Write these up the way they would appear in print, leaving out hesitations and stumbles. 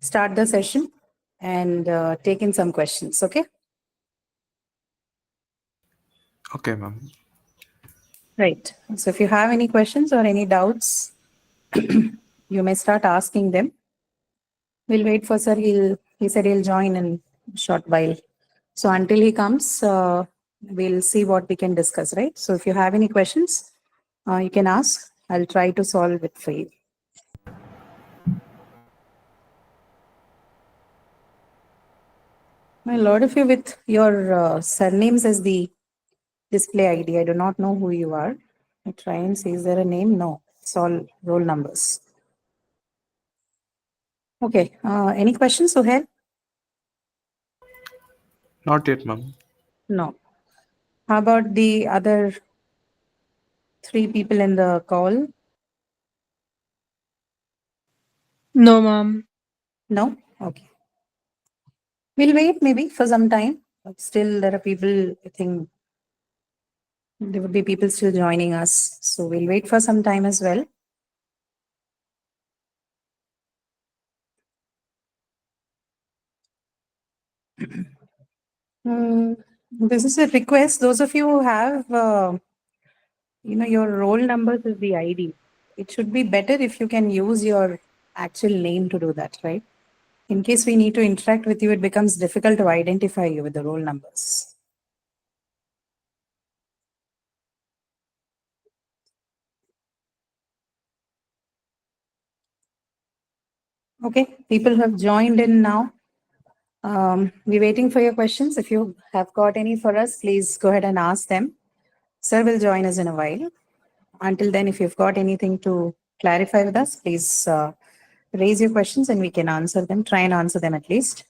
start the session and take in some questions. Okay. Okay, ma'am. Right. So if you have any questions or any doubts, you may start asking them. We'll wait for sir. He said he'll join in a short while. So until he comes, we'll see what we can discuss, right? So if you have any questions, you can ask. I'll try to solve it for you. A lot of you with your surnames as the display ID. I do not know who you are. I try and see, is there a name? No, it's all roll numbers. Okay, any questions, Suhail? Not yet, ma'am. No. How about the other 3 people in the call? No, ma'am. No? Okay. We'll wait maybe for some time. But still, there are people, I think there would be people still joining us. So we'll wait for some time as well. This is a request. Those of you who have, your roll numbers is the ID. It should be better if you can use your actual name to do that, right? In case we need to interact with you, it becomes difficult to identify you with the roll numbers. Okay, people have joined in now. We're waiting for your questions. If you have got any for us, please go ahead and ask them. Sir will join us in a while. Until then, if you've got anything to clarify with us, please raise your questions and we can answer them, try and answer them at least.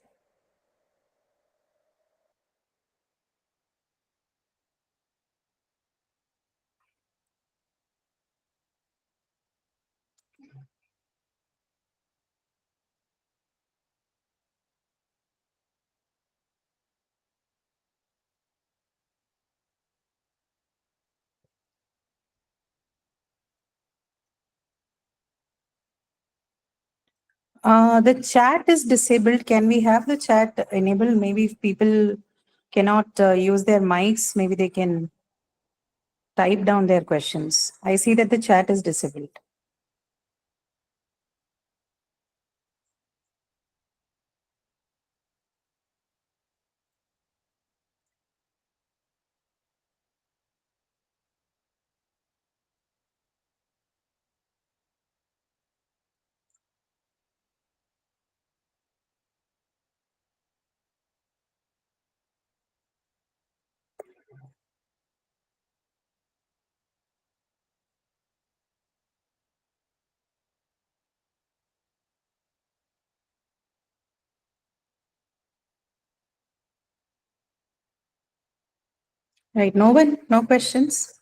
The chat is disabled. Can we have the chat enabled? Maybe if people cannot use their mics, maybe they can type down their questions. I see that the chat is disabled. Right, no one, no questions.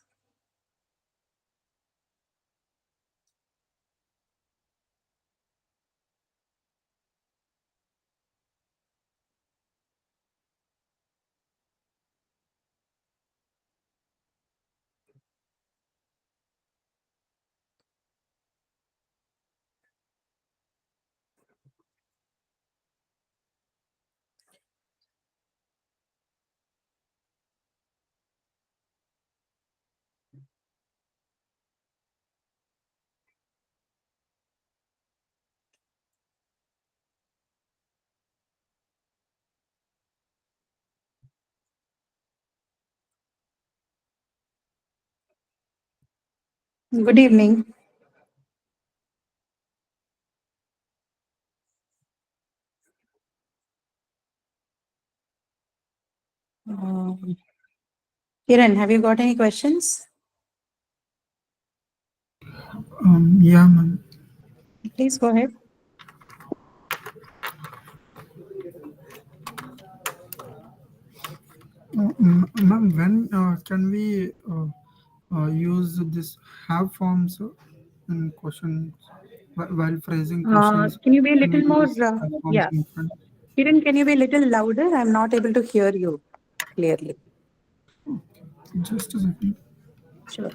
Good evening. Kiran, have you got any questions? Yeah, ma'am. Please go ahead. Ma'am, when can we use this have forms in questions while phrasing questions? Can you be a Can we little more? use have forms Yeah. in front? Kiran, can you be a little louder? I'm not able to hear you clearly. Just a second. Sure.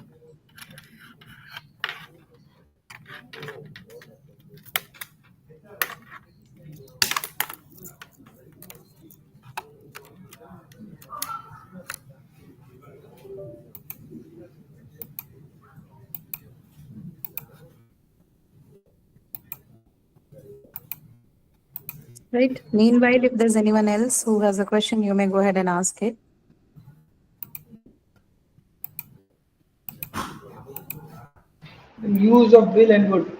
Right. Meanwhile, if there's anyone else who has a question, you may go ahead and ask it. Use of will and would.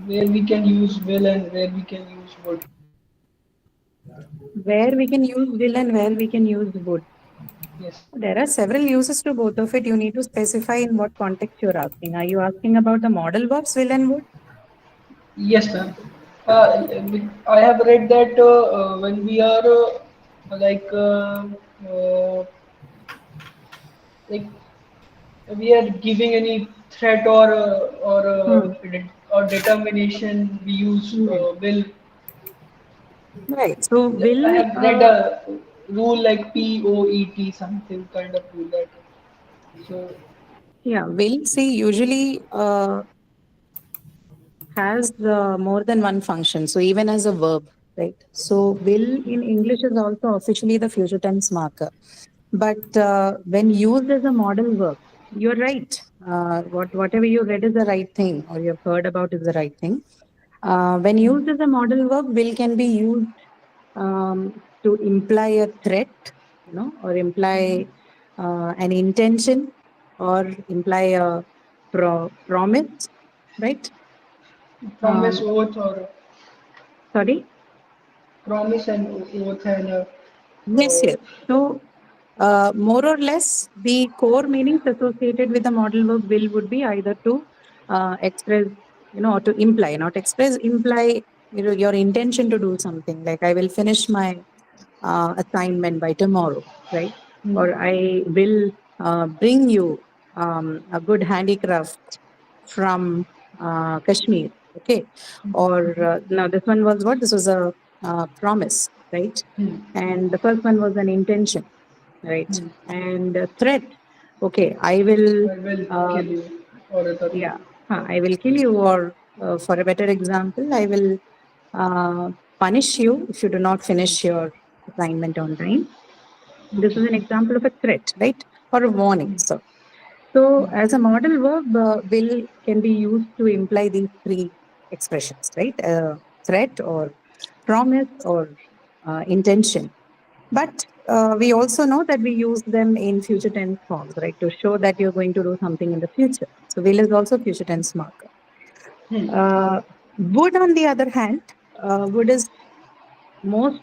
Where we can use will and where we can use would. Where we can use will and where we can use would. Yes. There are several uses to both of it. You need to specify in what context you're asking. Are you asking about the model verbs will and would? Yes, ma'am. I have read that when we are like uh, like we are giving any threat Hmm. or determination, we use Hmm. will. Right. So I will, have read a rule like POET, something kind of rule that. So yeah, will see usually has more than one function. So even as a verb, right? So will in English is also officially the future tense marker. But when used as a model verb, you're right. Whatever you read is the right thing, or you've heard about is the right thing. When used as a model verb, will can be used to imply a threat, or imply an intention, or imply a promise, right? promise, Um, oath, or Sorry. promise and oath and Yes, uh, yes. So, more or less, the core meanings associated with the model verb will would be either to express, or to imply, not express, imply, your intention to do something. Like, I will finish my assignment by tomorrow, right? hmm, Or I will bring you a good handicraft from Kashmir, okay? Or now this one was what? This was a promise, right? hmm, And the first one was an intention, right? hmm, And threat, okay, I will, I will uh, kill you or other thing. yeah, I will kill you, or for a better example, I will uh, punish you if you do not finish your assignment on time. This is Okay. an example of a threat, right? Or a warning. So as a model verb, will can be used to imply these three expressions, right? Threat or promise or intention. But we also know that we use them in future tense forms, right? To show that you're going to do something in the future. So will is also future tense marker. Hmm. Would, on the other hand, would is most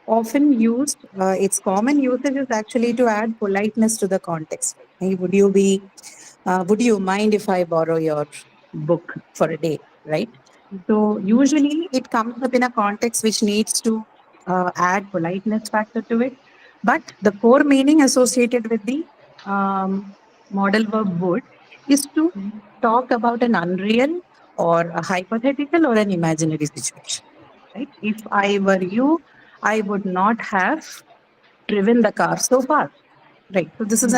often used, its common usage is actually to add politeness to the context. Right? Hey, would you mind if I borrow your book for a day? Right. So usually it comes up in a context which needs to add politeness factor to it. But the core meaning associated with the model verb would is to talk about an unreal or a hypothetical or an imaginary situation. Right. If I were you, I would not have driven the car so far. Right. So this is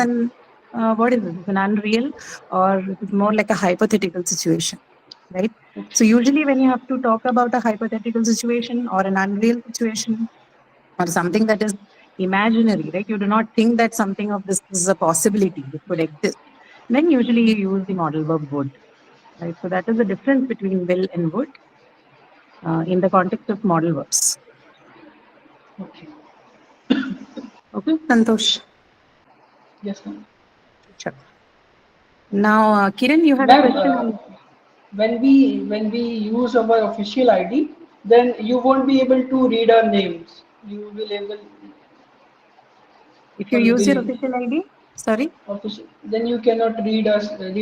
what is this? It's an unreal, or it's more like a hypothetical situation. Right. So usually when you have to talk about a hypothetical situation or an unreal situation or something that is imaginary, right? You do not think that something of this is a possibility, this could exist. Then usually you use the model verb would. Right. So that is the difference between will and would in the context of model verbs. Okay. Okay, Santosh. Yes, ma'am. Sure. Now, Kiran, you had a Ma'am, question on. when we use our official ID, then you won't be able to read our names. You will able If you for use your the official ID, sorry, official. Then you cannot read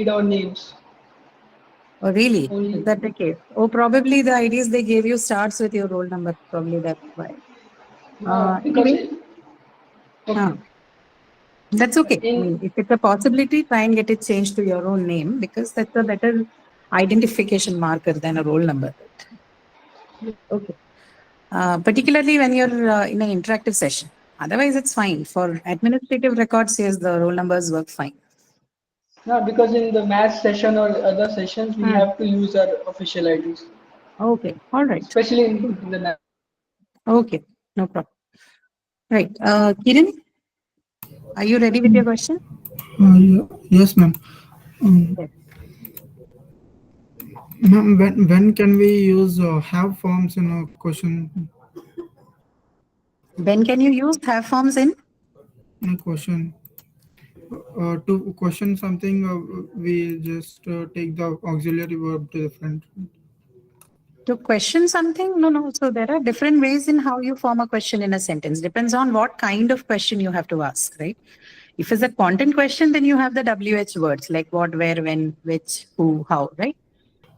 our names. oh, really? Is Only that the case? Oh, probably the IDs they gave you starts with your roll number. Probably that's why. because Anyway, okay. uh, that's okay. I In mean, if it's a possibility, try and get it changed to your own name because that's a better identification marker than a roll number. Okay. Particularly when you're in an interactive session. Otherwise, it's fine. For administrative records, yes, the roll numbers work fine. no, because in the math session or other sessions, we Hmm. have to use our official IDs, Okay. All right. especially in the math. Okay. No problem. Right. Kiran, are you ready with your question? Yes, ma'am. Um, Yes. Ma'am, when can we use have forms in a question? When can you use have forms in? In a question. To question something, we just take the auxiliary verb to the front. To question something? No, no. So there are different ways in how you form a question in a sentence. Depends on what kind of question you have to ask, right? If it's a content question, then you have the WH words like what, where, when, which, who, how, right?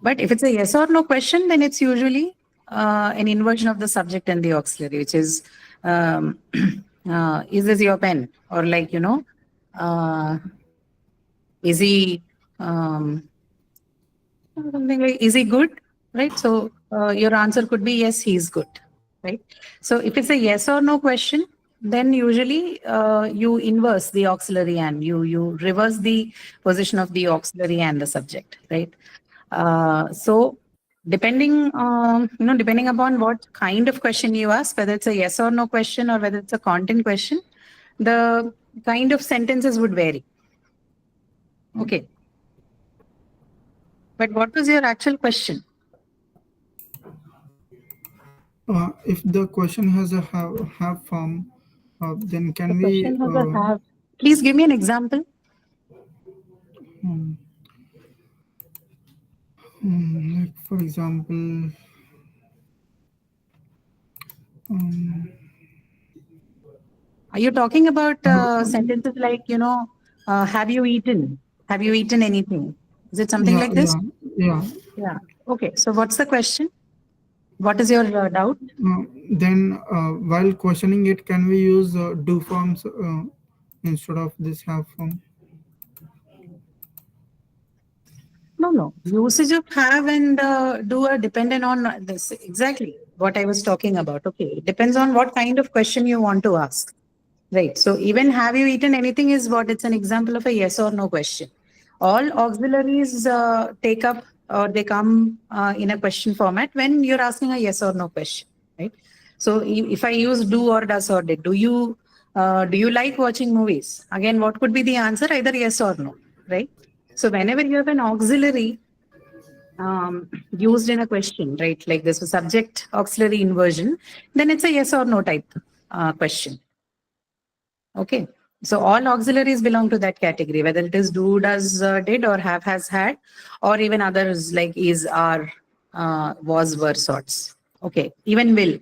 But if it's a yes or no question, then it's usually an inversion of the subject and the auxiliary, which is, is this your pen? Or like, is he, something like, is he good? Right? So your answer could be yes, he's good. Right? So if it's a yes or no question, then usually you inverse the auxiliary and you reverse the position of the auxiliary and the subject, right? So depending depending upon what kind of question you ask, whether it's a yes or no question or whether it's a content question, the kind of sentences would vary. Okay. But what was your actual question? If the question has a have form, then can The we? question has a have. Please give me an example. Like for example, Are you talking about sentences like, have you eaten? Have you eaten anything? Is it something like this? yeah. Yeah. Okay. So what's the question? What is your doubt? Then while questioning it, can we use do forms instead of this have form? No. Usage of have and do are dependent on this. Exactly what I was talking about. Okay. It depends on what kind of question you want to ask. Right. So even have you eaten anything is what it's an example of a yes or no question. All auxiliaries take up or they come in a question format when you're asking a yes or no question. Right. So if I use do or does or did, do you like watching movies? Again, what could be the answer? Either yes or no. Right. So whenever you have an auxiliary used in a question, right, like this subject auxiliary inversion, then it's a yes or no type question. Okay. So all auxiliaries belong to that category, whether it is do, does, did, or have, has, had, or even others like is, are, was, were sorts. Okay. Even will.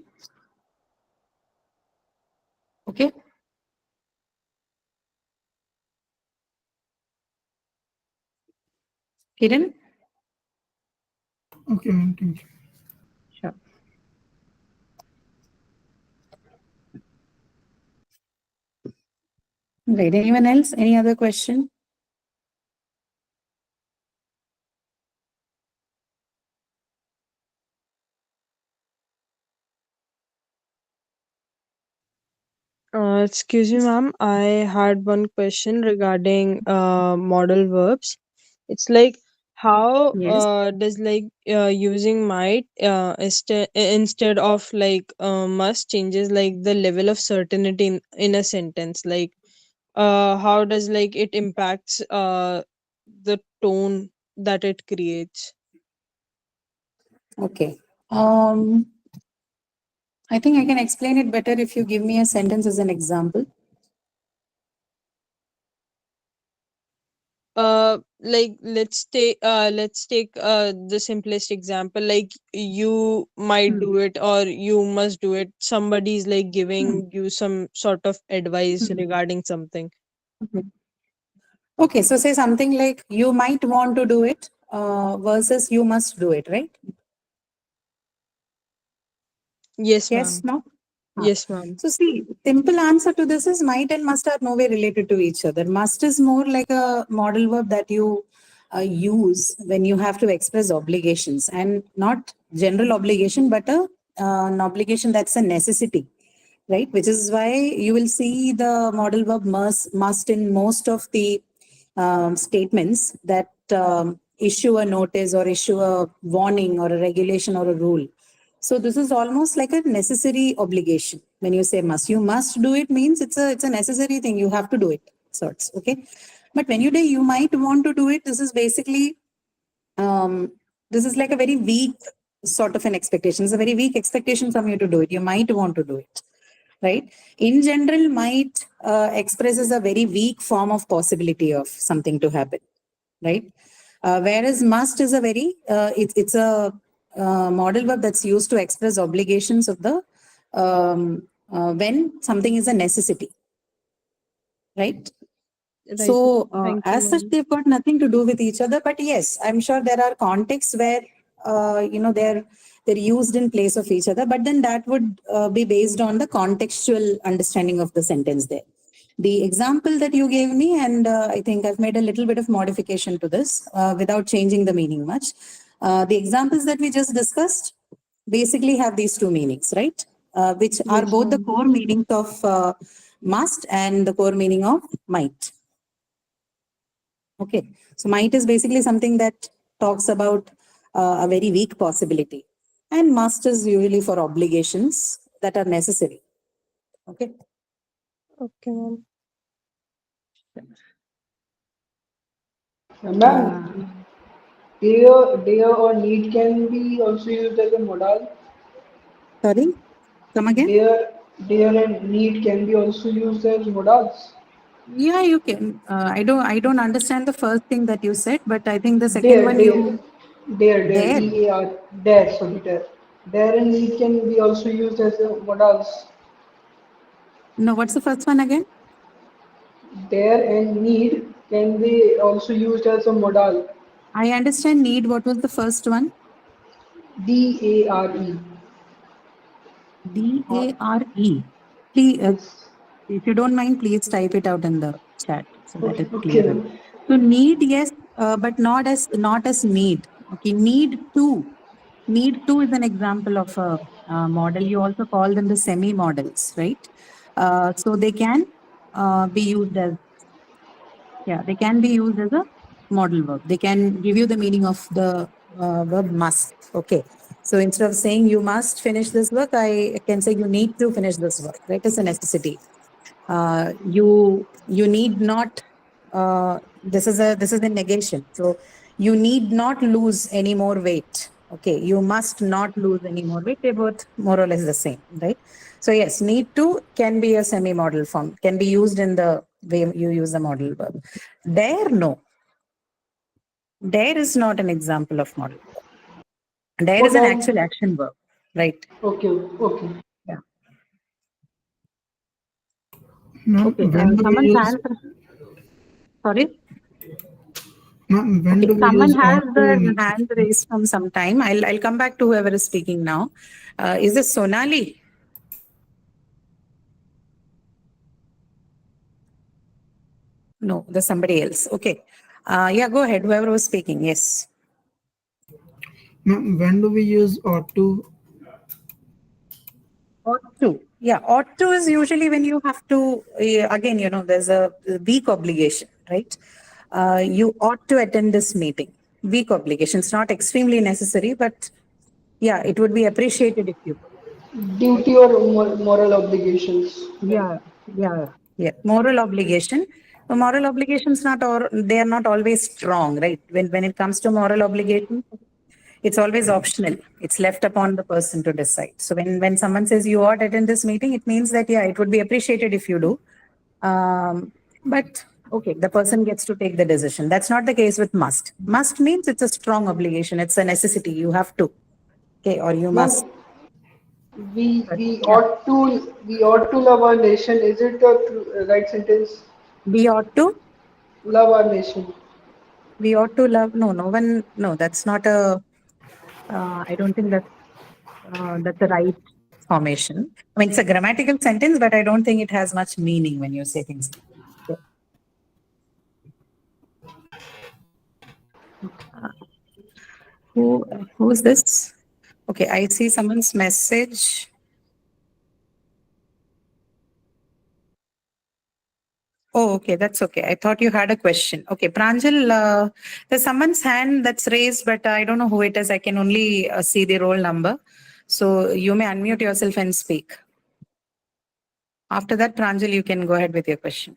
Okay. Kiran? Okay, ma'am, thank you. Sure. Right. Anyone else? Any other question? Excuse me, ma'am. I had one question regarding modal verbs. It's like how Yes. does using might instead of must changes like the level of certainty in a sentence. Like how does it impacts the tone that it creates? Okay. I think I can explain it better if you give me a sentence as an example. Let's take the simplest example, like you might do it or you must do it. Somebody's like giving you some sort of advice regarding something. Okay. Okay, so say something like you might want to do it versus you must do it, right? Yes, Yes, ma'am. no? Yes, ma'am. So see, simple answer to this is might and must are no way related to each other. Must is more like a modal verb that you use when you have to express obligations, and not general obligation, but an obligation that's a necessity, right? Which is why you will see the modal verb must in most of the statements that issue a notice or issue a warning or a regulation or a rule. So this is almost like a necessary obligation. When you say must, you must do it means it's a necessary thing. You have to do it, sorts. Okay. But when you say you might want to do it, this is basically This is like a very weak sort of an expectation. It's a very weak expectation from you to do it. You might want to do it, right? In general, might expresses a very weak form of possibility of something to happen, right? Whereas must is a very, it's a model verb that's used to express obligations of the, when something is a necessity, right? Right. So, Thank you, as such, ma'am. they've got nothing to do with each other. But yes, I'm sure there are contexts where they're used in place of each other. But then that would be based on the contextual understanding of the sentence there. The example that you gave me, and I think I've made a little bit of modification to this without changing the meaning much. The examples that we just discussed basically have these two meanings, right? Which are Yes, both the ma'am. core meanings of must and the core meaning of might. Okay, so might is basically something that talks about a very weak possibility, and must is usually for obligations that are necessary. Okay. Okay, ma'am. Ma'am, dare or need can be also used as a modal. Sorry, come again. Dare and need can be also used as modals. Yeah, you can. I don't understand the first thing that you said, but I think the second Dare, one dare, you dare, there. DAR, dare, sorry, dare. Dare and need can be also used as a modals. No, what's the first one again? Dare and need can be also used as a modal. I understand need. What was the first one? DARE. DARE. Please, Yes. if you don't mind, please type it out in the chat so that Okay, it's okay, clearer. ma'am. So need, yes, but not as need. Okay, need to is an example of a model. You also call them the semi-models, right? So they can be used as, yeah, they can be used as a model verb. They can give you the meaning of the verb must. Okay. So instead of saying you must finish this work, I can say you need to finish this work, right? It's a necessity. You need not, this is a negation. So you need not lose any more weight. Okay. You must not lose any more weight. They're both more or less the same, right? So yes, need to can be a semi-model form, can be used in the way you use the model verb. Dare, no. Dare is not an example of model verb. Dare is What an I, actual action verb, right? okay, okay. Yeah. Ma'am, Okay. when do we Someone's use, hand. Sorry. ma'am, when Okay, do we someone use has ought to their in, hand raised from some time. I'll come back to whoever is speaking now. Is this Sonali? No, there's somebody else. Okay. Yeah, go ahead. Whoever was speaking. Yes. ma'am, when do we use ought to? Ought to. Yeah, ought to is usually when you have to, again, there's a weak obligation, right? You ought to attend this meeting. Weak obligation. It's not extremely necessary, but yeah, it would be appreciated if you could. Duty or moral obligations. Right. Yeah. Moral obligation. The moral obligations not or they are not always strong, right? When it comes to moral obligation, it's always optional. It's left upon the person to decide. So when someone says you ought to attend this meeting, it means that yeah, it would be appreciated if you do. But okay, the person gets to take the decision. That's not the case with must. Must means it's a strong obligation. It's a necessity. You have to. Okay, or you Ma'am, must. we But we yeah, ought to we ought to love our nation. Is it a right sentence? we ought to. Love our nation. We ought to love. No, no one. No, that's not a. I don't think that's a right formation. I mean, it's a grammatical sentence, but I don't think it has much meaning when you say things like that. Who's this? Okay, I see someone's message. Oh, okay, that's okay. I thought you had a question. Okay, Pranjal, there's someone's hand that's raised, but I don't know who it is. I can only see the roll number. So you may unmute yourself and speak. After that, Pranjal, you can go ahead with your question.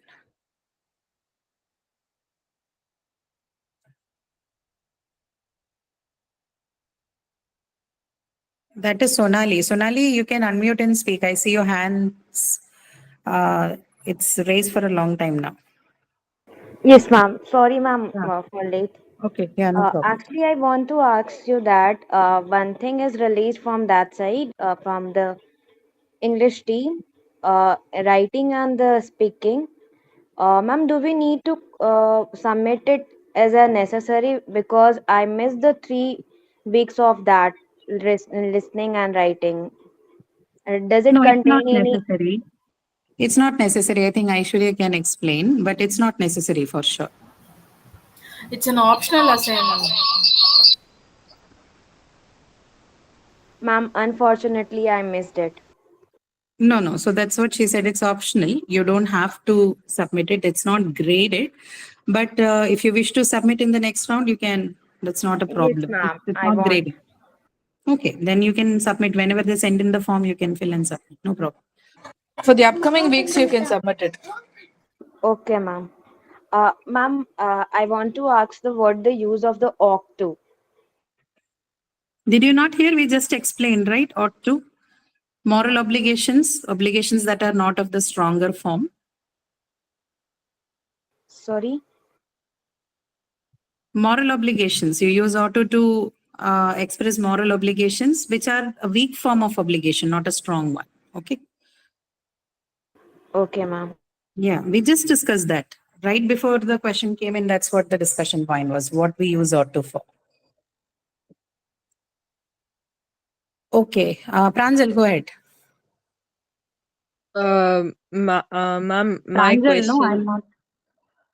That is Sonali. Sonali, you can unmute and speak. I see your hands. It's raised for a long time now. Yes, ma'am. Sorry, ma'am, Yeah. for late. Okay. Yeah, no problem. Actually, I want to ask you that one thing is released from that side, from the English team, writing and the speaking. Ma'am, do we need to submit it as a necessary? Because I missed the 3 weeks of that listening and writing. Does it No, it's not contain any? necessary. It's not necessary. I think Aishwarya can explain, but it's not necessary for sure. It's an optional assignment. Ma'am, unfortunately, I missed it. No, no. So that's what she said. It's optional. You don't have to submit it. It's not graded. But if you wish to submit in the next round, you can. That's not a problem. Yes, ma'am. It's I not want. graded. Okay. Then you can submit whenever they send in the form, you can fill and submit. No problem. For the upcoming weeks, you can submit it. Okay, ma'am. Ma'am, I want to ask what the use of the ought to. Did you not hear? We just explained, right? Ought to. Moral obligations, obligations that are not of the stronger form. Sorry. Moral obligations. You use ought to express moral obligations, which are a weak form of obligation, not a strong one. Okay. Okay, ma'am. Yeah, we just discussed that right before the question came in. That's what the discussion point was, what we use ought to for. Okay, Pranjal, go ahead. Ma'am, my Pranjal, question. no, I'm not.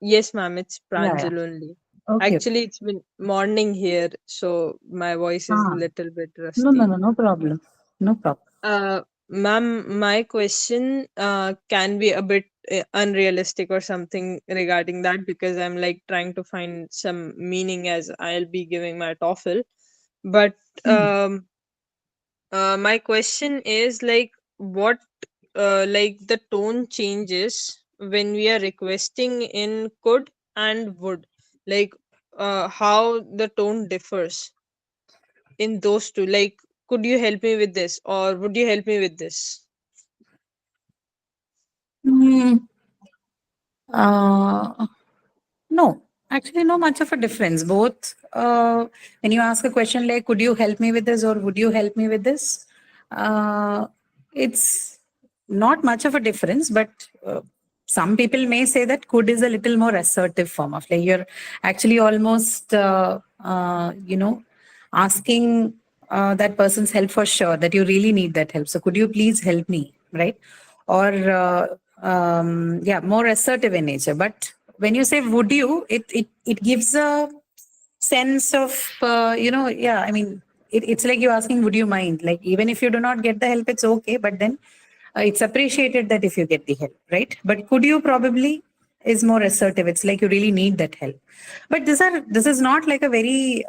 Yes, ma'am, it's Yeah, yeah. Pranjal only. Okay. Actually, it's been morning here, so my voice is Ah. little bit No, rusty. no problem. No problem. Ma'am, my question can be a bit unrealistic or something regarding that, because I'm like trying to find some meaning as I'll be giving my TOEFL. But my question is like, what like the tone changes when we are requesting in could and would, like how the tone differs in those two. Like, could you help me with this, or would you help me with this? Hmm. No, actually, no much of a difference. Both, when you ask a question like, could you help me with this or would you help me with this? It's not much of a difference, but some people may say that could is a little more assertive form of like you're actually almost, asking that person's help for sure, that you really need that help. So could you please help me, right? Or, more assertive in nature. But when you say would you, it gives a sense of, I mean, it's like you asking, would you mind? Like, even if you do not get the help, it's okay. But then it's appreciated that if you get the help, right? But could you probably is more assertive. It's like you really need that help. But this is not like a very,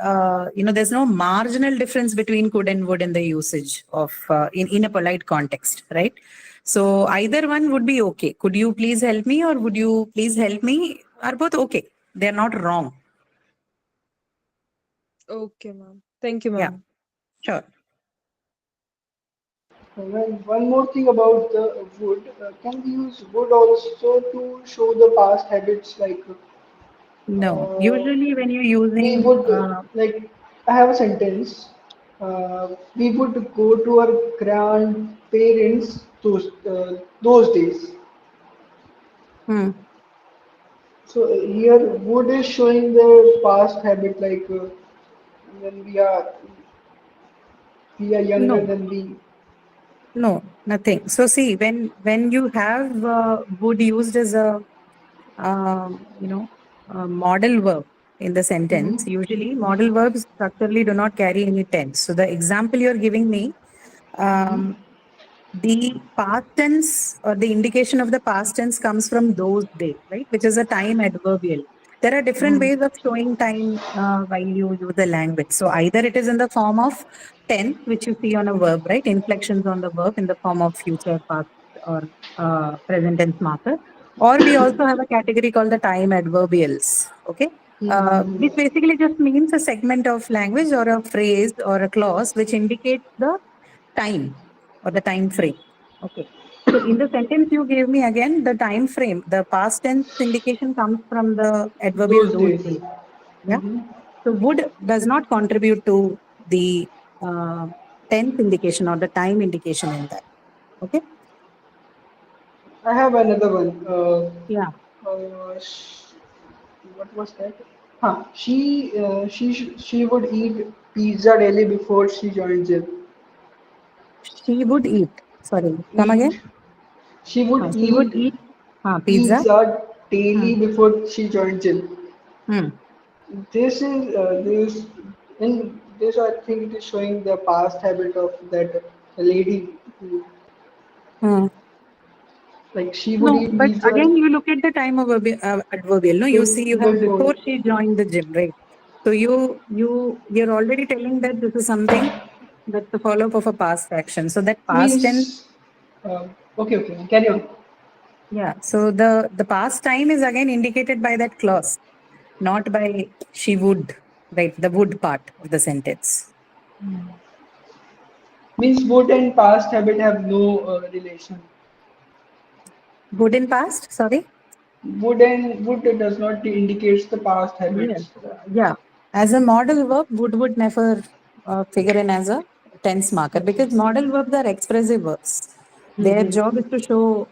there's no marginal difference between could and would in the usage of, in a polite context, right? So either one would be okay. Could you please help me or would you please help me are both okay. They're not wrong. Okay, ma'am. Thank you, Yeah, ma'am. sure. Well, one more thing about the would. Can we use would also to show the past habits like No, uh, usually when you're we using, would like I have a sentence. We would go to our grandparents those days. hmm, So here would is showing the past habit like when we are younger no, than we. no, nothing. So see, when you have would used as a, a model verb in the sentence, Mhm. usually model verbs structurally do not carry any tense. So the example you're giving me, um, the past tense or the indication of the past tense comes from those days, right? Which is a time adverbial. There are different Mhm. ways of showing time while you use the language. So either it is in the form of tense, which you see on a verb, right? Inflections on the verb in the form of future, past, or present tense marker. Or we also have a category called the time adverbials. Okay. Mhm. Which basically just means a segment of language or a phrase or a clause which indicates the time or the time frame. Okay. So in the sentence you gave me again, the time frame, the past tense indication comes from the adverbial Those those days. days. Yeah. Mhm. So would does not contribute to the uh, tense indication or the time indication in that. Okay. I have another one. Yeah. What was that? Huh. She would eat pizza daily before she joined gym. She would eat. Sorry. Come again. Eat. She would She would eat eat pizza. pizza daily Hmm. before she joined gym. Hmm. This in this I think it is showing the past habit of that lady. Who, Hmm. like she would No, eat but pizza again, you look at the time of adverbial. No, you see, you have before before. she joined the gym, right? So you're already telling that this is something that's the follow-up of a past action. So that past tense, Means okay, carry on. yeah. So the past time is again indicated by that clause, not by she would, right? The would part of the sentence. Means would and past habit have no relation. Would in past, sorry. Would does not indicates the past Yes. habits. Yeah. As a modal verb, would never figure in as a tense marker Okay. because modal verbs are expressive verbs. Their job is to show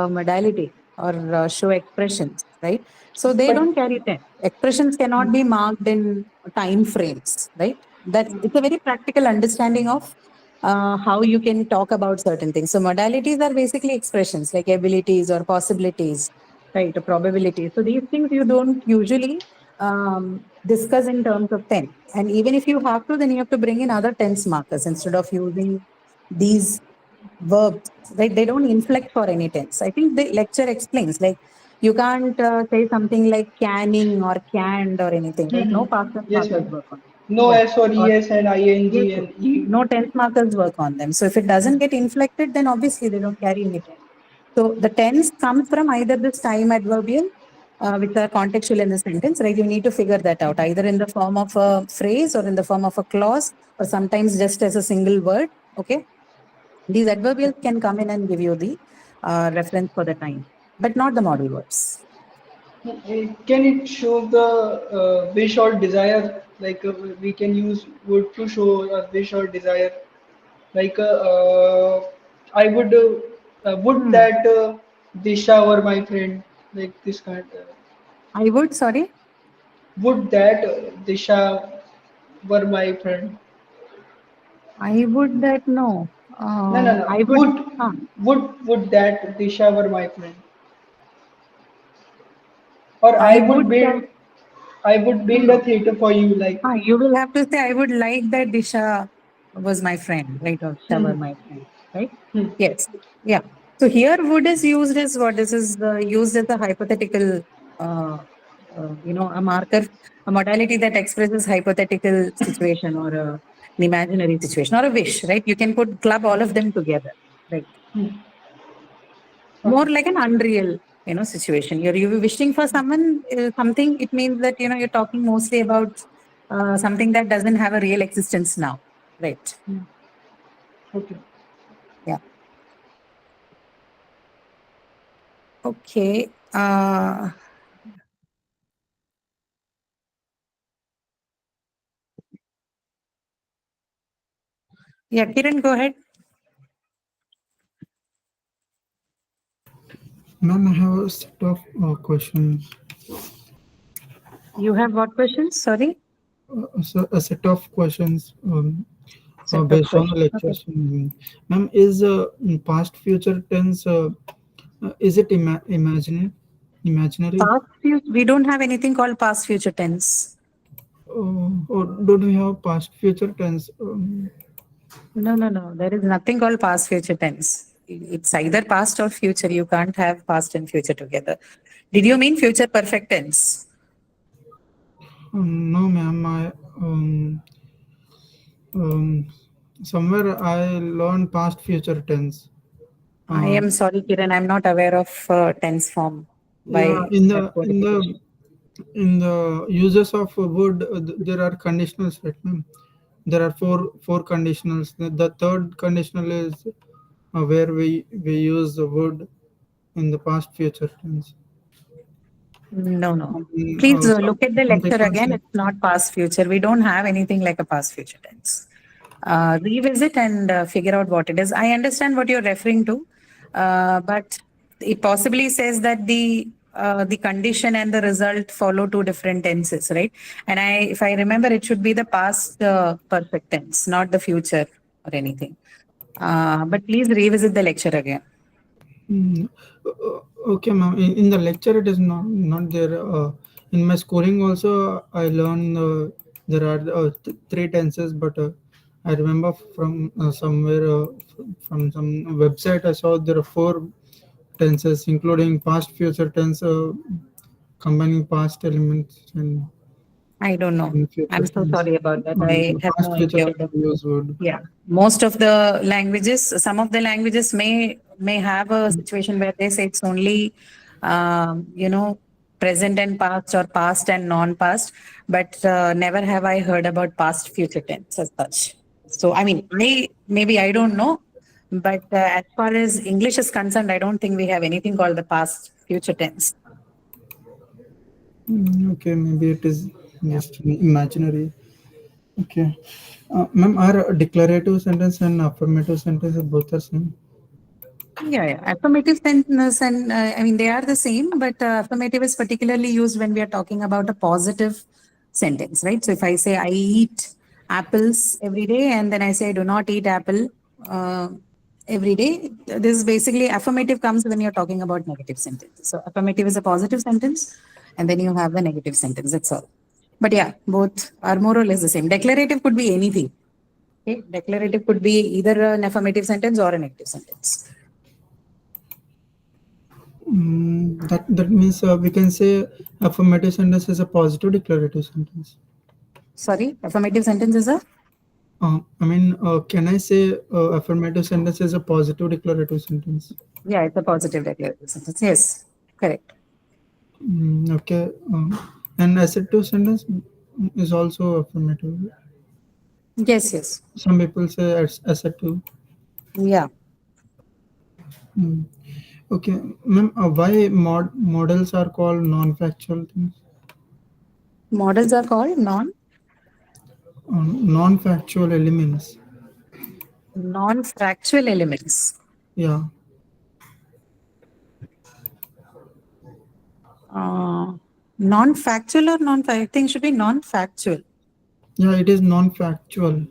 modality or show expressions, right? So they But don't carry tense. Expressions cannot be marked in time frames, right? That it's a very practical understanding of how you can talk about certain things. So modalities are basically expressions like abilities or possibilities, right? Or probabilities. So these things you don't usually discuss in terms of tense. And even if you have to, then you have to bring in other tense markers instead of using these verbs, right? They don't inflect for any tense. I think the lecture explains, like, you can't say something like canning or canned or anything, right? No past tense yes, markers ma'am. work on it. No Right. S or Or ES and yes, ING yes. and E. No tense markers work on them. So if it doesn't get inflected, then obviously they don't carry any tense. So the tense comes from either this time adverbial, which are contextual in the sentence, right? You need to figure that out either in the form of a phrase or in the form of a clause or sometimes just as a single word. Okay. These adverbials can come in and give you the reference for the time, but not the modal verbs. Can it show the wish or desire? Like we can use would to show a wish or desire. Like I would Hmm. that Disha were my friend. Like this kind. I would, sorry, Would that Disha were my friend? I would that no. No. I would, huh, Would that Disha were my friend? Or I would that, I would no, build a no. theater for you. Like You will have to say, I would like that Disha was my friend, right? Or Disha were my friend, right? Yes. Yeah. So here would is used as what? This is used as a hypothetical, a marker, a modality that expresses hypothetical situation or an imaginary situation or a wish, right? You can put club all of them together, right? More okay. like an unreal, situation. You're wishing for someone, something, it means that, you're talking mostly about something that doesn't have a real existence now. Right. Okay. Yeah. Okay. Yeah, Kiran, go ahead. Ma'am, I have a set of questions. You have what questions? Sorry. So a set of questions Set of based on the questions. Okay. lectures. Ma'am, is past future tense is it imaginary? Past future, we don't have anything called past future tense. Or don't we have past future tense? No. There is nothing called past future tense. It's either past or future. You can't have past and future together. Did you mean future perfect tense? No, ma'am. Um, Somewhere I learned past future tense. I am sorry, Kiran. I'm not aware of tense form Yeah, by that qualification. in the uses of would there are conditional statements. there are four conditionals. The third conditional is where we use the would in the past future tense. No. Please look at the some lecture people again. say- It's not past future. We don't have anything like a past future tense. Revisit and figure out what it is. I understand what you're referring to, but it possibly says that the condition and the result follow two different tenses, right? And if I remember, it should be the past perfect tense, not the future or anything. But please revisit the lecture again. Okay, ma'am. In the lecture, it is not there. In my schooling also, I learned there are three tenses, but I remember from somewhere from some website I saw there are four tenses, including past, future tense, combining past elements and I don't know. future I'm so tense. sorry about that. I have Past, no future idea. tense we use would. Yeah, most of the languages, some of the languages may have a situation where they say it's only, present and past or past and non-past, but never have I heard about past future tense as such. So, I mean, maybe I don't know, but as far as English is concerned, I don't think we have anything called the past future tense. Okay, maybe it is just imaginary. Okay. Ma'am, are declarative sentence and affirmative sentence both are same? Yeah. Affirmative sentence and I mean they are the same, but affirmative is particularly used when we are talking about a positive sentence, right? So if I say I eat apples every day, and then I say I do not eat apple every day, this is basically affirmative comes when you're talking about negative sentences. So affirmative is a positive sentence, and then you have the negative sentence. That's all. But yeah, both are more or less the same. Declarative could be anything. Okay, declarative could be either an affirmative sentence or a negative sentence. That means we can say affirmative sentence is a positive declarative sentence. Sorry, affirmative sentence is a? Can I say affirmative sentence is a positive declarative sentence? Yeah, it's a positive declarative sentence. Yes, correct. Okay. And assertive sentence is also affirmative. Yes. Some people say assertive. Yeah. Okay, ma'am. Why models are called non-factual things? Models are called Non-factual elements. non-factual elements. Yeah. Non-factual or non-factual? I think should be non-factual. Yeah, it is non-factual.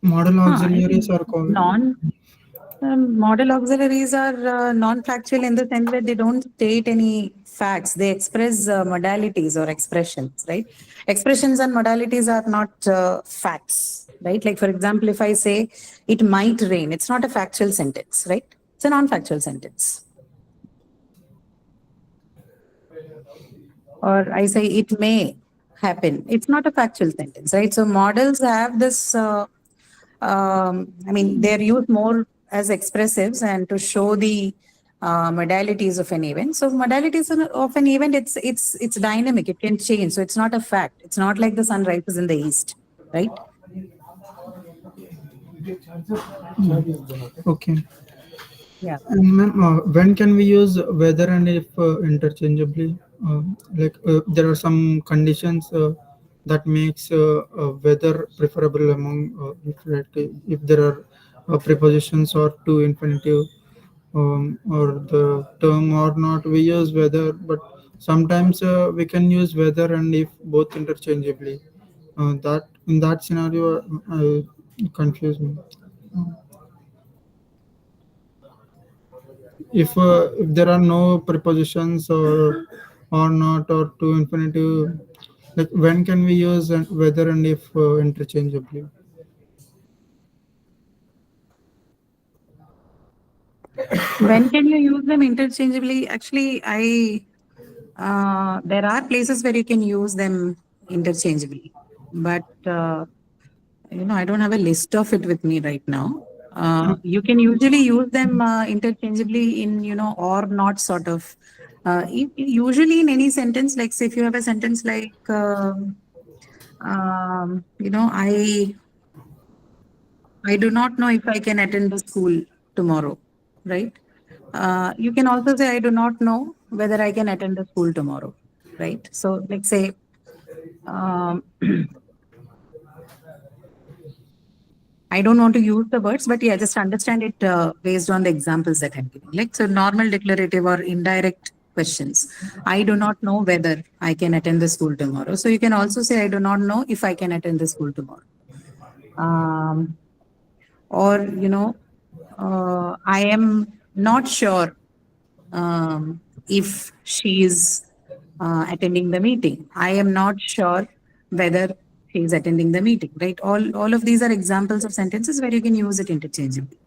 Model auxiliaries are called. Model auxiliaries are non-factual in the sense that they don't state any facts. They express modalities or expressions, right? Expressions and modalities are not facts, right? Like, for example, if I say it might rain, it's not a factual sentence, right? It's a non-factual sentence. Or I say it may happen. It's not a factual sentence, right? So models have this, they're used more as expressives and to show the modalities of an event. So modalities of an event, it's dynamic. It can change. So it's not a fact. It's not like the sun rises in the east, right? Okay. Yeah. And ma'am, when can we use whether and if interchangeably? There are some conditions that makes whether preferable among if there are prepositions or to infinitive or the term or not, we use whether, but sometimes we can use whether and if both interchangeably. That in that scenario, confuse me. If there are no prepositions or not or to infinitive, like when can we use whether and if interchangeably? When can you use them interchangeably? Actually, there are places where you can use them interchangeably, but I don't have a list of it with me right now. You can usually use them interchangeably in or not sort of. Usually in any sentence, like say if you have a sentence like I do not know if I can attend the school tomorrow, right? You can also say, I do not know whether I can attend the school tomorrow, right? So let's say, I don't want to use the words, but yeah, just understand it based on the examples that I'm giving. Like, so normal declarative or indirect questions. I do not know whether I can attend the school tomorrow. So you can also say, I do not know if I can attend the school tomorrow. Or, I am not sure if she is attending the meeting. I am not sure whether she is attending the meeting, right? All of these are examples of sentences where you can use it interchangeably.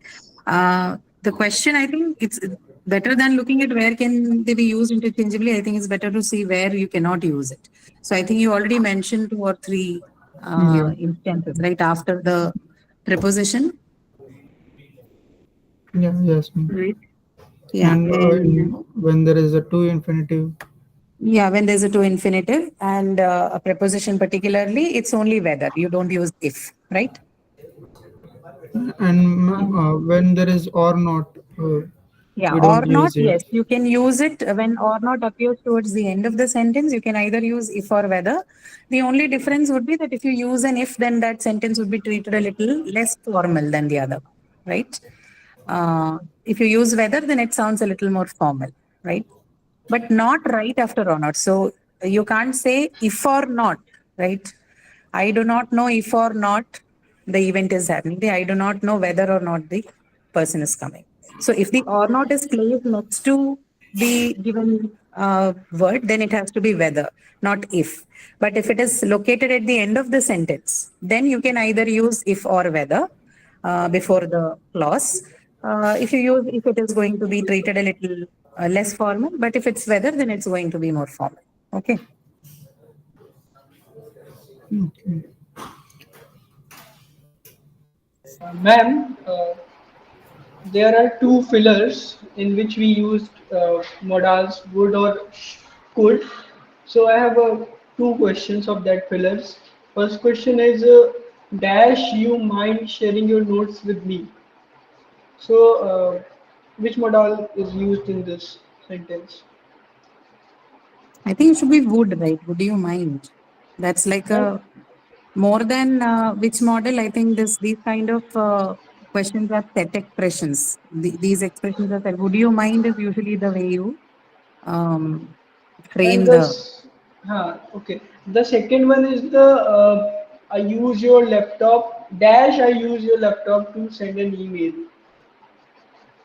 The question, I think it's better than looking at where can they be used interchangeably. I think it's better to see where you cannot use it. So I think you already mentioned 2 or 3 Yeah. instances, right? After the preposition, Yeah, yes, ma'am. right? Yeah. And And when there is a to infinitive, yeah, when there's a to infinitive and a preposition particularly, it's only whether. You don't use if, right? and when there is or not, Yeah, we or don't not, use it. yes. You can use it when or not appears towards the end of the sentence. You can either use if or whether. The only difference would be that if you use an if, then that sentence would be treated a little less formal than the other, right? If you use whether, then it sounds a little more formal, right? But not right after or not. So you can't say if or not, right? I do not know if or not the event is happening. I do not know whether or not the person is coming. So if the or not is placed next to the given word, then it has to be whether, not if. But if it is located at the end of the sentence, then you can either use if or whether before the clause. If it is going to be treated a little less formal, but if it's whether, then it's going to be more formal. Okay. Okay. Ma'am, there are 2 fillers in which we used modals would or could. So I have 2 questions of that fillers. First question is dash you mind sharing your notes with me? So which modal is used in this sentence? I think it should be would, right? Would you mind? That's like a more than which model. I think these kind of questions are set expressions. These expressions are said. Would you mind is usually the way you And frame the. this, okay. The second one is the I use your laptop dash I use your laptop to send an email.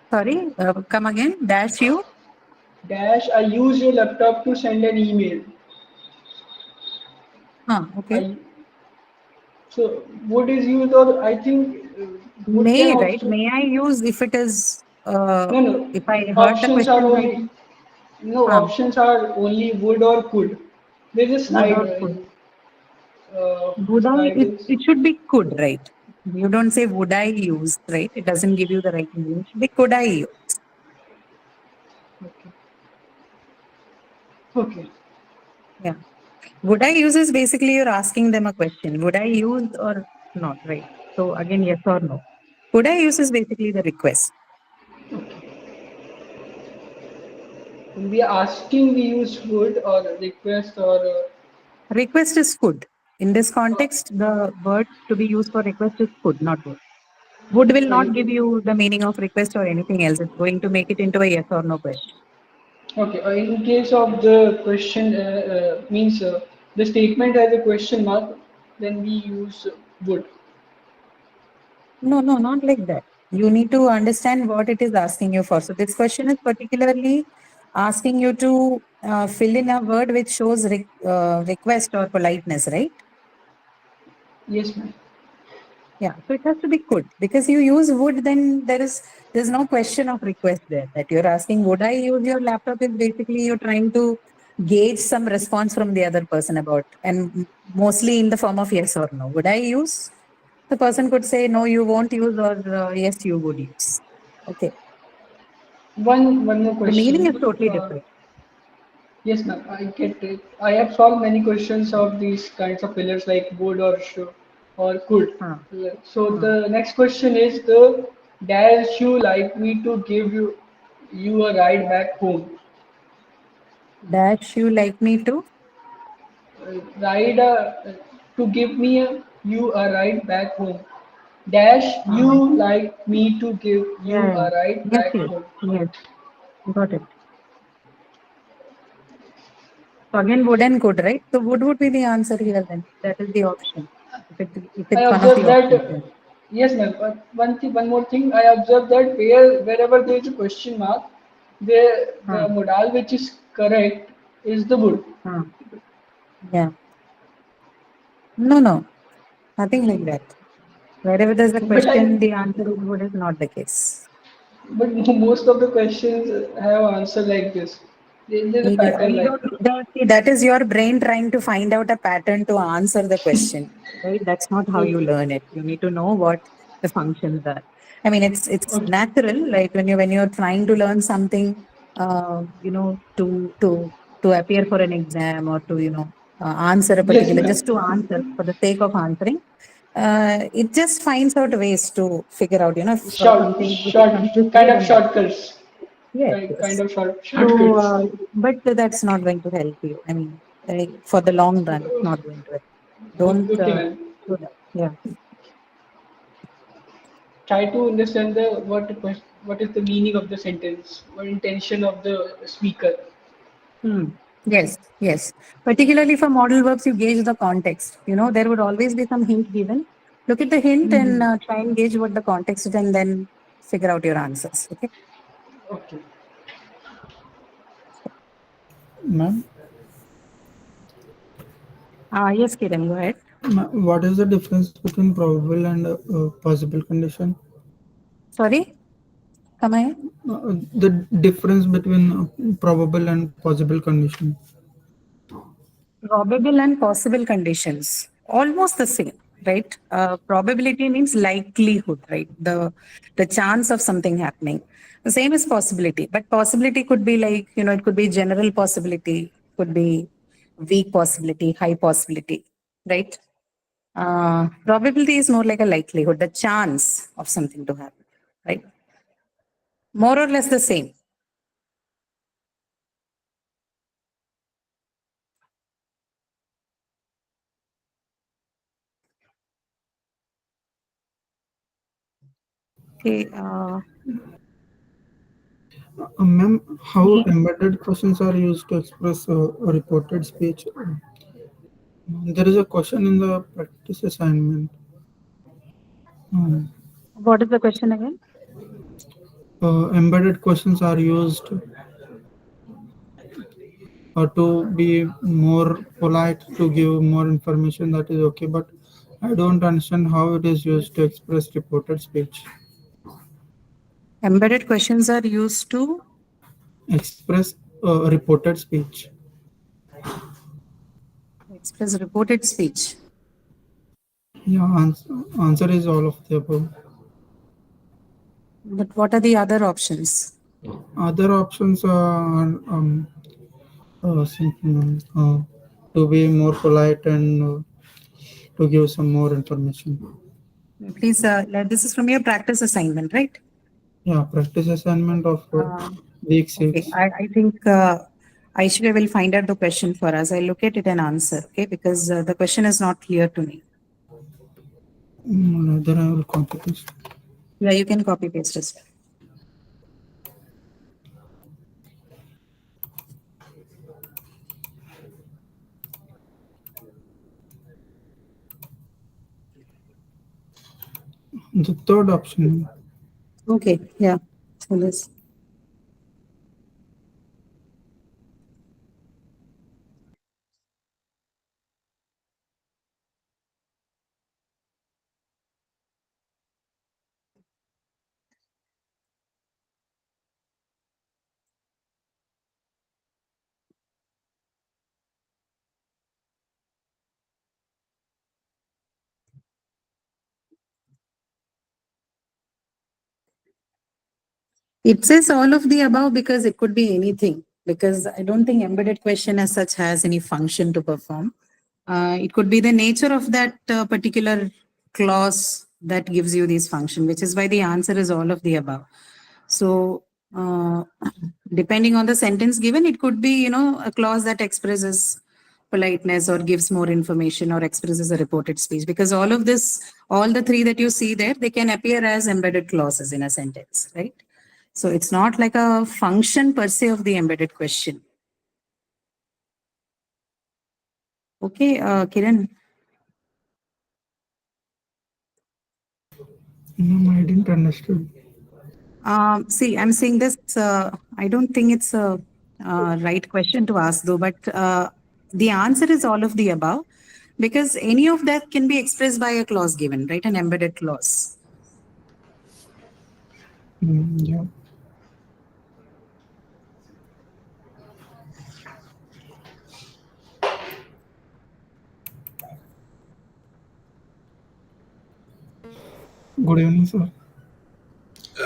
Sorry, come again. Dash you. Dash I use your laptop to send an email. Okay. So would is used, or I think would can May, right? also, May I use if it is, no, if I heard the options are question right? only, no, Huh, options are only would or could. There's a would slide or could. Would I, slide is, it should be could, right? You don't say would I use, right? It doesn't give you the right meaning. It should be could I use. okay. Okay. Yeah. Would I use is basically you're asking them a question. Would I use or not, right? So again, yes or no. Could I use is basically the request. When we are asking, we use would or request or Request is could. In this context, the word to be used for request is could, not would. Would will not give you the meaning of request or anything else. It's going to make it into a yes or no question. okay. In case of the question means the statement as a question mark, then we use would. No, not like that. You need to understand what it is asking you for. So this question is particularly asking you to fill in a word which shows request or politeness, right? Yes, ma'am. Yeah, so it has to be could, because you use would, then there's no question of request there. That you're asking, would I use your laptop, is basically you're trying to gauge some response from the other person about, and mostly in the form of yes or no. Would I use? The person could say, no, you won't use, or yes, you would use. Okay. One more The meaning is question. totally different. Yes, ma'am, I get it. I have solved many questions of these kinds of pillars like would or should or could. Huh. So Huh. the next question is the dash you like me to give you a ride back home. Dash you like me to? Ride to give me you a ride back home. Dash you Uh-huh. like me to give you Yeah. a ride Yes, back yes, home. yes. Got it. So again, would and could, right? So would be the answer here then. That is the option. If I it's one of the observed options, that, yeah. yes, ma'am. But one more thing, I observed that wherever there is a question mark, the Huh. modal which is correct is the would. Huh. Yeah. No, no, nothing like that. Wherever there's a But question, the answer is would is not the case. but most of the questions have answer like this. There's a pattern You like. don't see, that is your brain trying to find out a pattern to answer the question, right? That's not how you Okay, learn it. You need to know what the functions are. I mean, it's okay, natural, like when you're trying to learn something, to appear for an exam or to answer a yes, particular, ma'am. just to answer for the sake of answering. It just finds out ways to figure out, if something comes this way, Kind of then that. shortcuts, Yes, kind yes. of So, shortcuts. but that's not going to help you. I mean, for the long run, it's not going to help. Don't Okay, ma'am. do that. Yeah. Try to understand what is the meaning of the sentence, what intention of the speaker. Hmm. Yes, yes. Particularly for model verbs, you gauge the context. There would always be some hint given. Look at the hint and try and gauge what the context is and then figure out your answers. Okay. Okay. Ma'am, Yes, Kiran, go ahead. what is the difference between probable and possible condition? Sorry, come again. The difference between probable and possible condition. Probable and possible conditions, almost the same, right? Probability means likelihood, right? The chance of something happening. The same as possibility, but possibility could be like, it could be general possibility, could be weak possibility, high possibility, right? Probability is more like a likelihood, the chance of something to happen, right? More or less the same. Okay. Ma'am, how embedded questions are used to express a reported speech? There is a question in the practice assignment. Um, What is the question again? Embedded questions are used to be more polite, to give more information. That is okay, but I don't understand how it is used to express reported speech. Embedded questions are used to Express reported speech. express reported speech. Yeah, answer is all of the above. But what are the other options? Other options are to be more polite and to give some more information. Please, this is from your practice assignment, right? Yeah, practice assignment of week Okay, 6. I think Aishwarya will find out the question for us. I'll look at it and answer, okay? Because the question is not clear to me. Then I will copy this. Yeah, you can copy paste as well. The third option. Okay, yeah. So this. It says all of the above because it could be anything. because I don't think embedded question as such has any function to perform. It could be the nature of that particular clause that gives you this function, which is why the answer is all of the above. So depending on the sentence given, it could be, a clause that expresses politeness or gives more information or expresses a reported speech, because all the three that you see there, they can appear as embedded clauses in a sentence, right? So it's not like a function per se of the embedded question. Okay, Kiran. No, I didn't understand. See, I'm saying this, I don't think it's a right question to ask though, but the answer is all of the above, because any of that can be expressed by a clause given, right? An embedded clause. Yeah. Good evening, sir.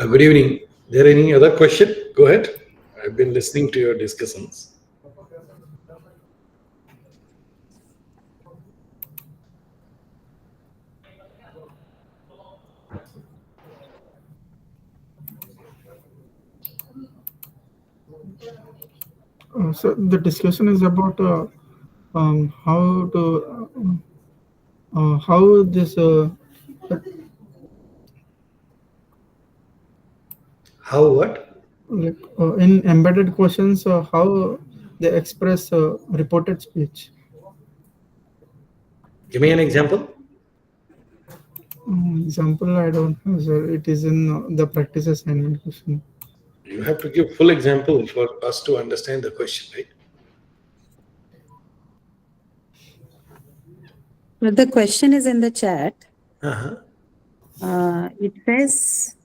Good evening. There any other question? Go ahead. I've been listening to your discussions. So the discussion is about how to how this How what? like in embedded questions how they express reported speech. Give me an example. Example I don't know, sir. It is in the practice assignment question. You have to give full example for us to understand the question, right? Well, the question is in the chat. Uh-huh. It says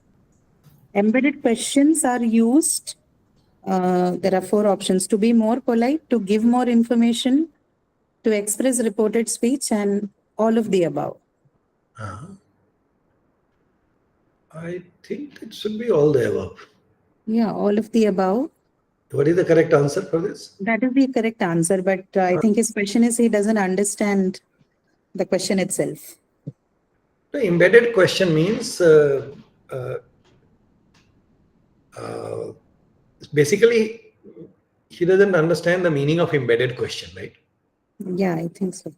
embedded questions are used. There are 4 options: to be more polite, to give more information, to express reported speech, and all of the above. Uh-huh. I think it should be all the above. Yeah, all of the above. What is the correct answer for this? That is the correct answer, but I think his question is he doesn't understand the question itself. The embedded question means basically he doesn't understand the meaning of embedded question, right? Yeah, I think so.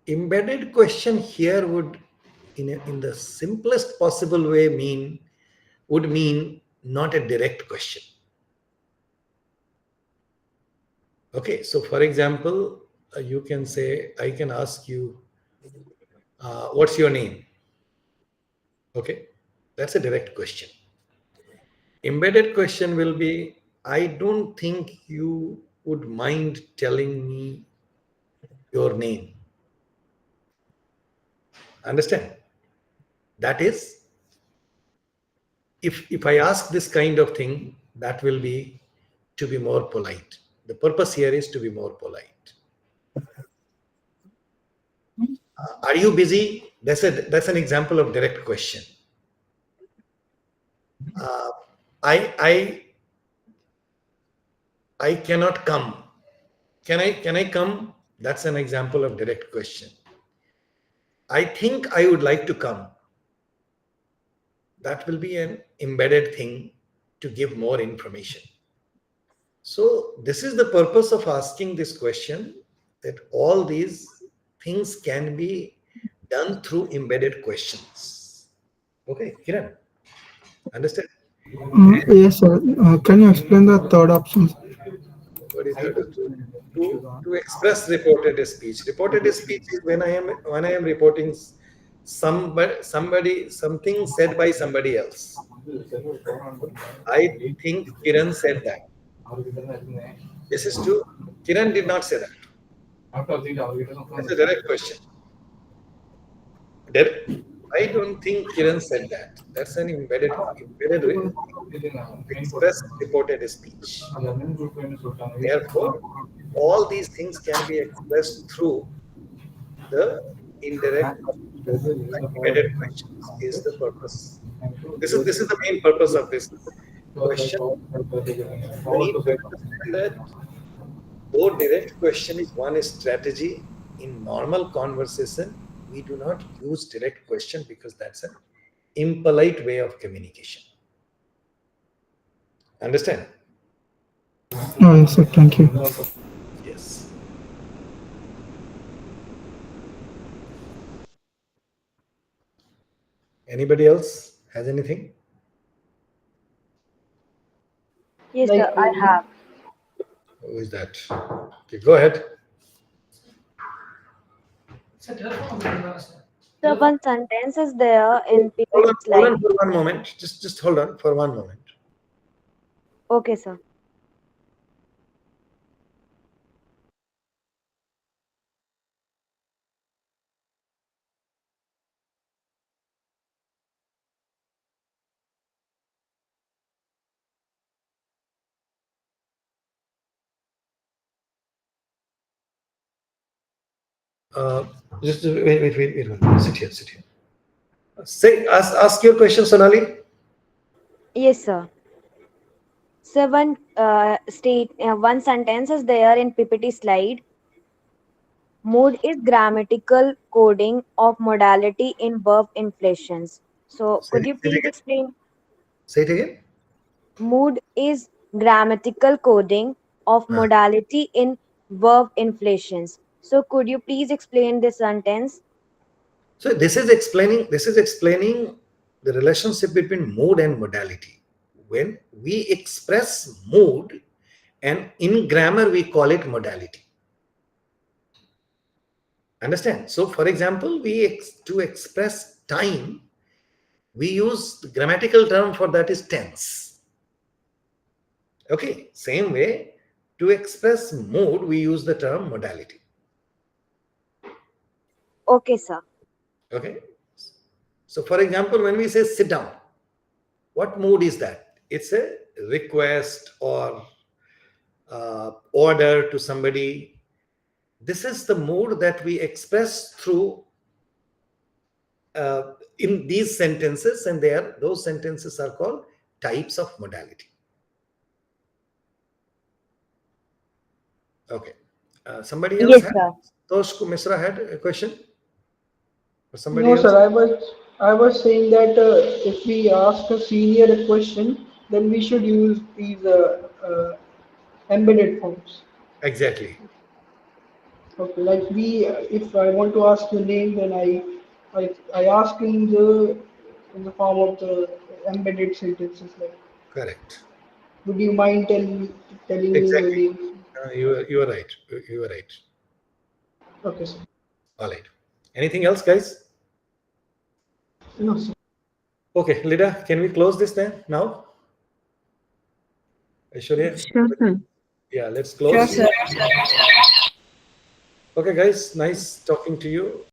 Embedded question here would, in the simplest possible way, would mean not a direct question. Okay, so for example, you can say, I can ask you, what's your name? Okay, that's a direct question. Embedded question will be, I don't think you would mind telling me your name. Understand? That is, if I ask this kind of thing, that will be to be more polite. The purpose here is to be more polite. Are you busy? That's an example of direct question. I cannot come. Can I come? That's an example of direct question. I think I would like to come. That will be an embedded thing to give more information. So this is the purpose of asking this question, that all these things can be done through embedded questions. Okay, Kiran, understand? Yes, sir. Can you explain the third option? What is that? To express reported speech. Reported speech is when I am reporting something said by somebody else. I think Kiran said that. This is true. Kiran did not say that. That's a direct question. I don't think Kiran said that. That's an embedded express reported speech. Therefore, all these things can be expressed through the indirect, embedded questions is the purpose. This is the main purpose of this question. You need to understand that though direct question is one strategy, in normal conversation, we do not use direct question because that's an impolite way of communication. Understand? Oh, yes, sir. Thank you. Yes. Anybody else has anything? Yes, Like sir, I have. Who is that? Okay, go ahead. So one sentence is there in Hold PPT on, slide. for one moment. Just hold on for one moment. Okay, sir. Just wait. Sit here. Say, ask your question, Sonali. Yes, sir. So one sentence is there in PPT slide. Mood is grammatical coding of modality in verb inflections. So Say could you it please again. explain? Say it again. Mood is grammatical coding of Ah. modality in verb inflections. So could you please explain this sentence? So this is explaining the relationship between mood and modality. When we express mood, and in grammar we call it modality. Understand? So, for example, to express time, we use the grammatical term for that is tense. Okay, same way, to express mood, we use the term modality. Okay, sir. Okay. So, for example, when we say sit down, what mood is that? It's a request or order to somebody. This is the mood that we express through in these sentences, and those sentences are called types of modality. Okay. Somebody else Yes, had? sir. Tosh Misra had a question? Or somebody no, else? sir. I was saying that if we ask a senior a question, then we should use these embedded forms. Exactly. Okay, like if I want to ask your name, then I ask in the form of the embedded sentences. Like, Correct. would you mind telling me your Exactly. name? You are right. You are right. Okay, sir. All right. Anything else, guys? No, sir. Okay, Lida, can we close this then now? Aishwarya? Sure, sir. Yeah, let's Sure, close. sir. Okay, guys, nice talking to you.